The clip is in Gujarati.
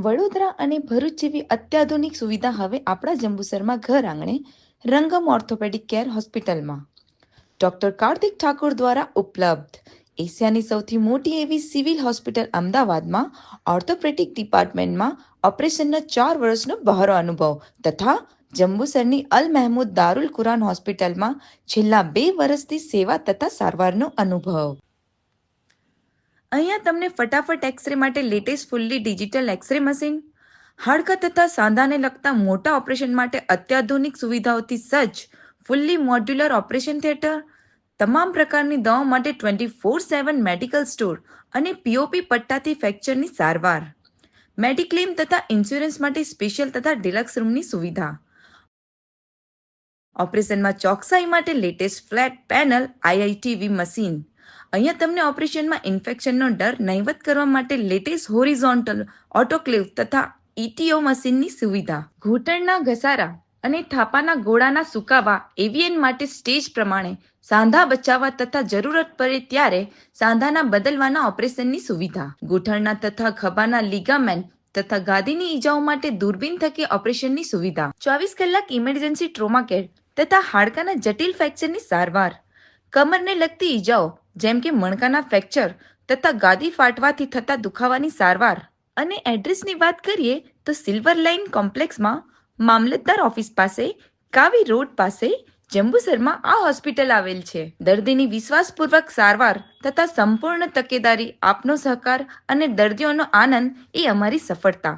વડોદરા અને ભરૂચ જેવી અત્યાધુનિક સુવિધા હવે આપણા જંબુસરમાં ઘર આંગણે રંગમ ઓર્થોપેડિક કેર હોસ્પિટલમાં ડોક્ટર કાર્તિક ઠાકોર દ્વારા ઉપલબ્ધ. એશિયાની સૌથી મોટી એવી સિવિલ હોસ્પિટલ અમદાવાદમાં ઓર્થોપેડિક ડિપાર્ટમેન્ટમાં ઓપરેશનનો 4 વર્ષનો બહોળો અનુભવ તથા જંબુસરની અલ મહેમૂદ દારુલ કુરાન હોસ્પિટલમાં છેલ્લા 2 વર્ષથી સેવા તથા સારવારનો અનુભવ. અહીંયા તમને ફટાફટ એક્સરે માટે latest fully digital x ray machine, હાડકા તથા સાંધાને લગતા મોટા ઓપરેશન માટે અત્યાધુનિક સુવિધાઓથી સજ્જ ફુલ્લી મોડ્યુલર ઓપરેશન થિયેટર, તમામ પ્રકારની દવાઓ માટે 24/7 મેડિકલ સ્ટોર અને પીઓપી પટ્ટાથી ફ્રેક્ચરની સારવાર, મેડિક્લેમ તથા ઇન્સ્યોરન્સ માટે સ્પેશિયલ તથા ડિલક્સ રૂમની સુવિધા, ઓપરેશનમાં ચોકસાઈ માટે લેટેસ્ટ ફ્લેટ પેનલ આઈઆઈટીવી મશીન. અહીંયા તમને ઓપરેશનમાં ઇન્ફેક્શનનો ડર નહિવત કરવા માટે લેટેસ્ટ હોરિઝોન્ટલ ઓટોક્લેવ તથા ઇટીઓ મશીનની સુવિધા, ઘૂંટણના ઘસારા અને થાપાના ગોળાના સુકાવા એવિયન માટે સ્ટેજ પ્રમાણે સાંધા બચાવવા તથા જરૂરત પડે ત્યારે સાંધાના બદલવાના ઓપરેશનની સુવિધા, ગૂંઠણના તથા ખભાના લિગામેન્ટ તથા ગાદીની ઈજાઓ માટે દૂરબીન થકી ઓપરેશનની સુવિધા, 24 કલાક ઇમરજન્સી ટ્રોમા કેર તથા હાડકાના જટિલ ફ્રેક્ચરની સારવાર, કમરને લગતી ઈજાઓ જેમ કે મણકાના ફ્રેક્ચર તથા ગાદી ફાટવાથી થતા દુખાવાની સારવાર. અને એડ્રેસની વાત કરીએ તો સિલ્વર લાઇન કોમ્પ્લેક્સમાં મામલતદાર ઓફિસ પાસે, કાવી રોડ પાસે, જંબુસરમાં આ હોસ્પિટલ આવેલ છે. દર્દીની વિશ્વાસપૂર્વક સારવાર તથા સંપૂર્ણ તકેદારી, આપનો સહકાર અને દર્દીઓનો આનંદ એ અમારી સફળતા.